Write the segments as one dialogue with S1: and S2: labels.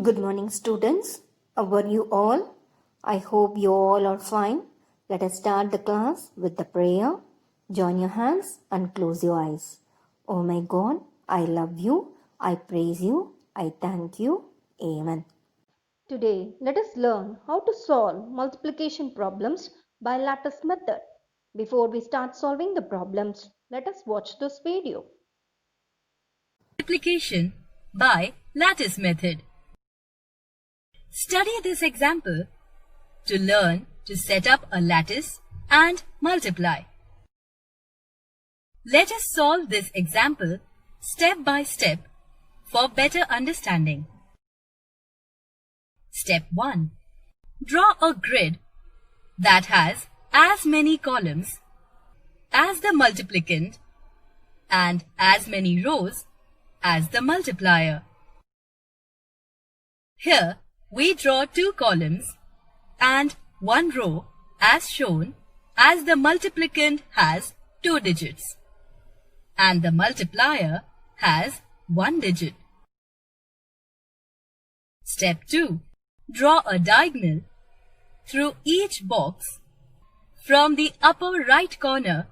S1: Good morning, students. How are you all? I hope you all are fine. Let us start the class with the prayer. Join your hands and close your eyes. Oh my God, I love you. I praise you. I thank you. Amen.
S2: Today, let us learn how to solve multiplication problems by lattice method. Before we start solving the problems, let us watch this video.
S3: Multiplication by lattice method. Study this example to learn to set up a lattice and multiply. Let us solve this example step by step for better understanding. Step 1. Draw a grid that has as many columns as the multiplicand and as many rows as the multiplier. Here we draw 2 columns and 1 row as shown, as the multiplicand has 2 digits and the multiplier has 1 digit. Step 2. Draw a diagonal through each box from the upper right corner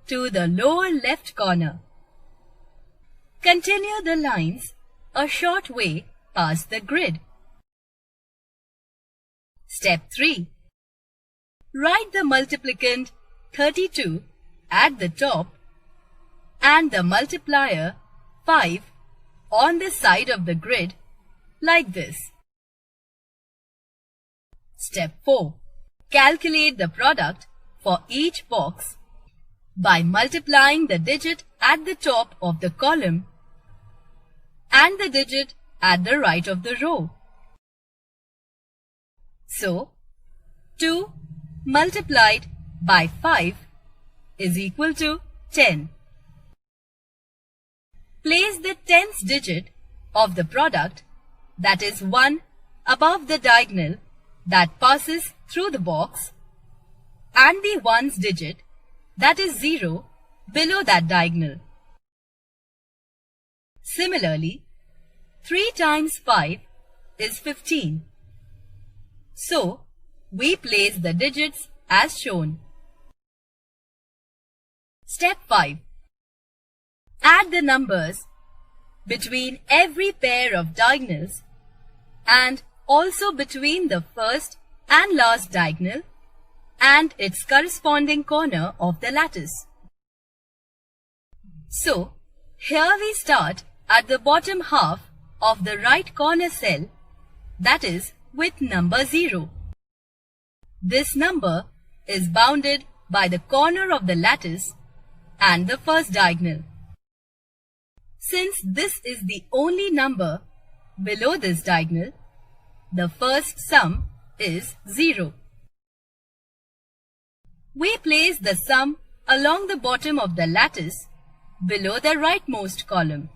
S3: to the lower left corner. Continue the lines a short way past the grid. Step 3. Write the multiplicand 32 at the top and the multiplier 5 on the side of the grid like this. Step 4. Calculate the product for each box by multiplying the digit at the top of the column and the digit at the right of the row. So, 2 multiplied by 5 is equal to 10. Place the tens digit of the product, that is 1, above the diagonal that passes through the box, and the ones digit, that is 0, below that diagonal. Similarly, 3 times 5 is 15. So, we place the digits as shown. Step 5. Add the numbers between every pair of diagonals and also between the first and last diagonal and its corresponding corner of the lattice. So, here we start at the bottom half of the right corner cell, that is with number 0. This number is bounded by the corner of the lattice and the first diagonal. Since this is the only number below this diagonal, the first sum is 0. We place the sum along the bottom of the lattice below the rightmost column.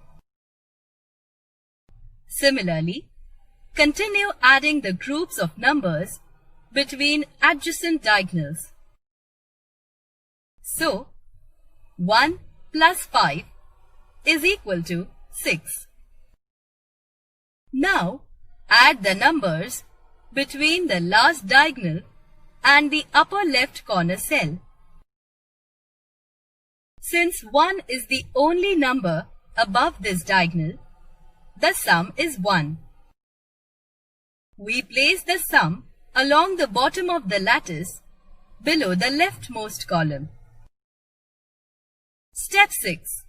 S3: Similarly, continue adding the groups of numbers between adjacent diagonals. So, 1 plus 5 is equal to 6. Now, add the numbers between the last diagonal and the upper left corner cell. Since 1 is the only number above this diagonal, the sum is 1. We place the sum along the bottom of the lattice below the leftmost column. Step 6.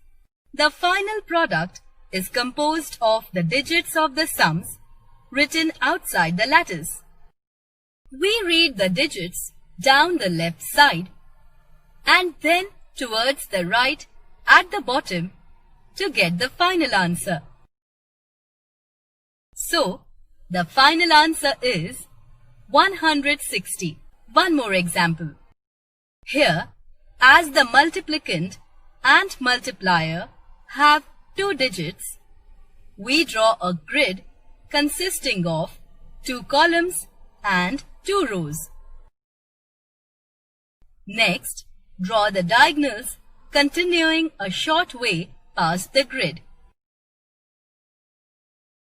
S3: The final product is composed of the digits of the sums written outside the lattice. We read the digits down the left side and then towards the right at the bottom to get the final answer. So, the final answer is 160. One more example. Here, as the multiplicand and multiplier have 2 digits, we draw a grid consisting of 2 columns and 2 rows. Next, draw the diagonals continuing a short way past the grid.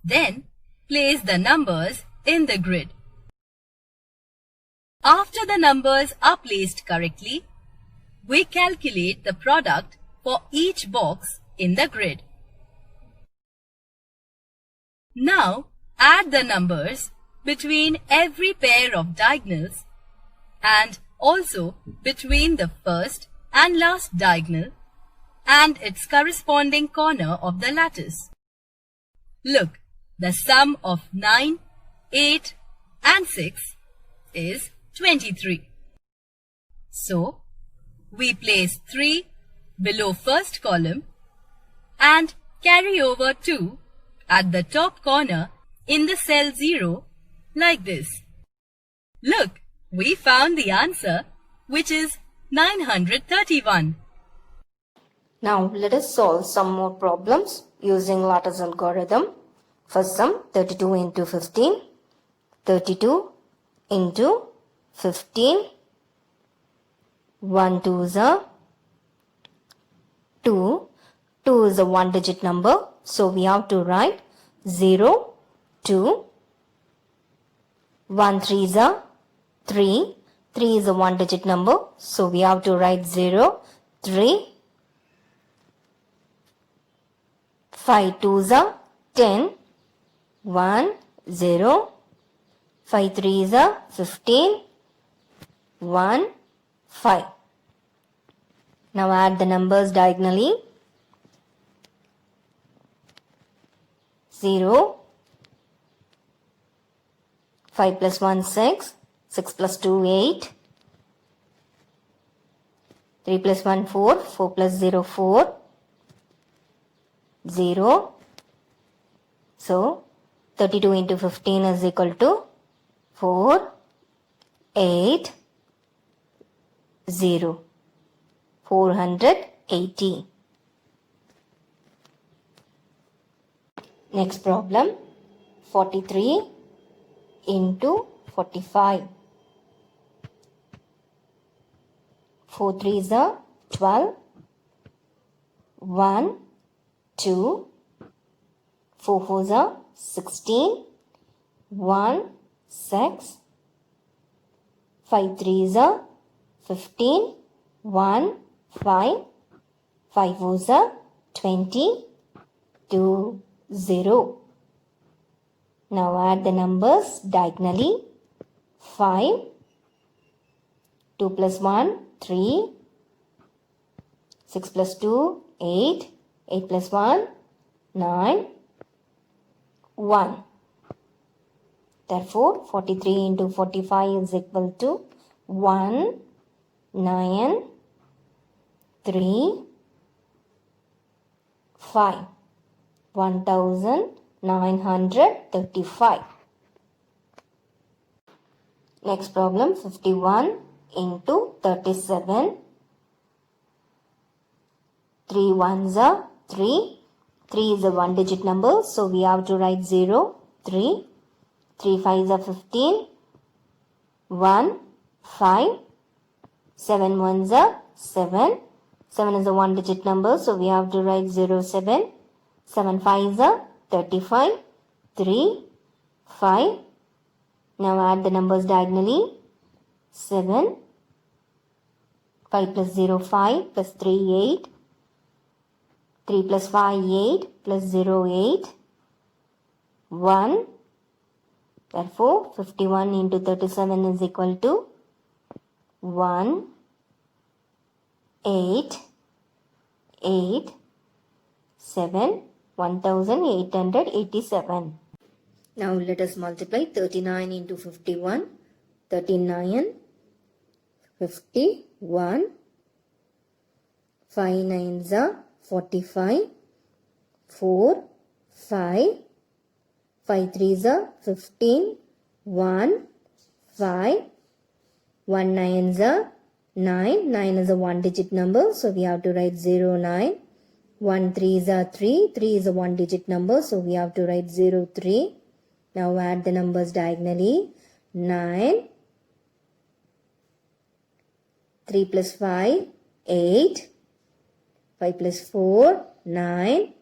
S3: Then, place the numbers in the grid. After the numbers are placed correctly, we calculate the product for each box in the grid. Now, add the numbers between every pair of diagonals and also between the first and last diagonal and its corresponding corner of the lattice. Look, the sum of 9, 8 and 6 is 23. So, we place 3 below first column and carry over 2 at the top corner in the cell 0 like this. Look, we found the answer, which is 931.
S1: Now let us solve some more problems using lattice algorithm. First sum 32 into 15. 32 into 15. 1 2 is a 2. 2 is a one digit number. So we have to write 0, 2. 1 3 is a 3. 3 is a one digit number. So we have to write 0, 3. 5 2 is a 10. 1 0. 5 3 is a 15. 1 5. Now add the numbers diagonally. 0. 5 plus 1 6. 6 plus 2 8. 3 plus 1 4. 4 plus 0 4. 0. So 32 into 15 is equal to 4, 8, 0. 480. Next problem. 43 into 45. 4 3 is a 12. 1, 2. 4 4 is a 16. 1, 6. 5 3 is a 15. 1, 5. 5 4 is a 20. 2, 0. Now add the numbers diagonally. 5. 2 plus 1, 3. 6 plus 2, 8. 8 plus 1, 9. 1. Therefore, 43 into 45 is equal to 1, 9, 3, 5. 1935. Next problem, 51 into 37. 3 ones are 3. 3 is a one digit number, so we have to write 0, 3. 3 5s are 15. 1, 5. 7 ones are 7. 7 is a one digit number, so we have to write 0, 7. 7 5s are 35. 3, 5. Now add the numbers diagonally. 7. 5 plus 0, 5. Plus 3, 8. 3 plus 5, 8. Plus 0, 8. 1. Therefore, 51 into 37 is equal to 1, 8, 8, 7, 1887. Now let us multiply 39 into 51. 39, 51. 5 9s are 45. 4, 5. 5 3s are 15. 1, 5. 1 9s are 9. 9 is a one digit number, so we have to write 0, 9. 1 3s are 3. 3 is a one digit number, so we have to write 0, 3. Now add the numbers diagonally. 9. 3 plus 5, 8. 5 plus 4, 9.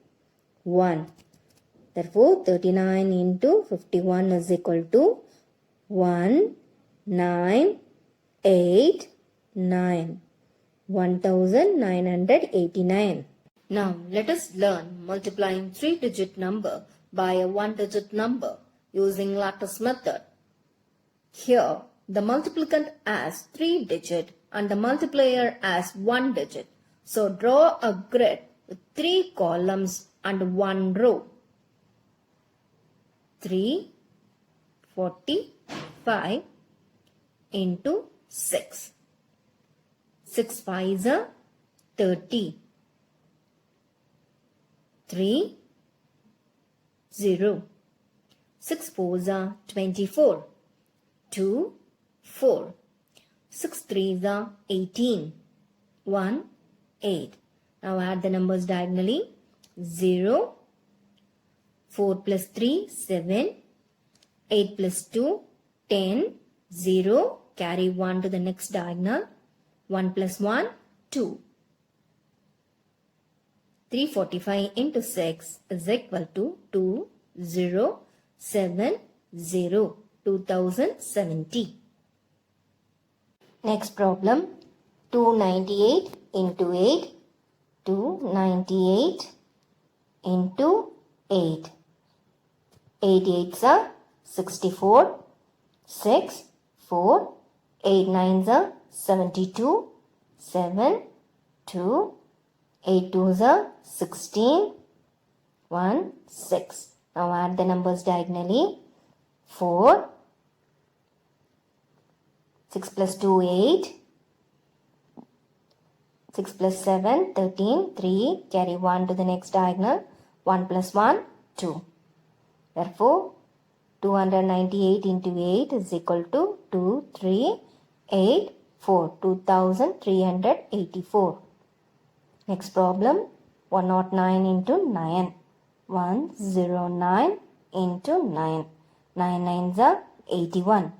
S1: 1. Therefore, 39 into 51 is equal to 1989. 1989. Now, let us learn multiplying 3-digit number by a 1-digit number using lattice method. Here, the multiplicand has 3 digit and the multiplier has 1 digit. So, draw a grid with 3 columns and 1 row. 345 into 6. 6 5s are 30. 3 0. 6 4s are 24. 2 4. 6 3s are 18. 1 8. Now add the numbers diagonally. 0. 4 plus 3 7. 8 plus 2 10. 0. Carry 1 to the next diagonal. 1 plus 1 2. 345 into 6 is equal to 2070. 2070. Next problem. 298 into 8. 298 into 8. 8 8s are 64. 6 4. 8 9s are 72. 7 2. 8 2s are 16. 1 6. Now add the numbers diagonally. 4. 6 plus 2 8. 6 plus 7 13. 3. Carry 1 to the next diagonal. 1 plus 1 2. Therefore, 298 into 8 is equal to 2384. 2384. Next problem. 109 into 9. 109 into 9. 9 9s are 81.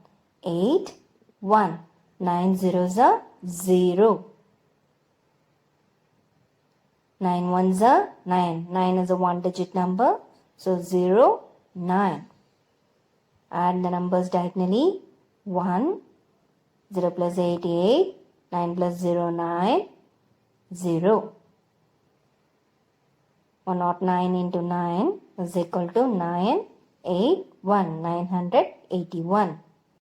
S1: 8 1. 9 zeros are 0. 9 1s are 9. 9 is a 1-digit number. So 0 9. Add the numbers diagonally. 1. 0 plus 8 8. 9 plus 0 9. 0. 109 into 9 is equal to 981. 981.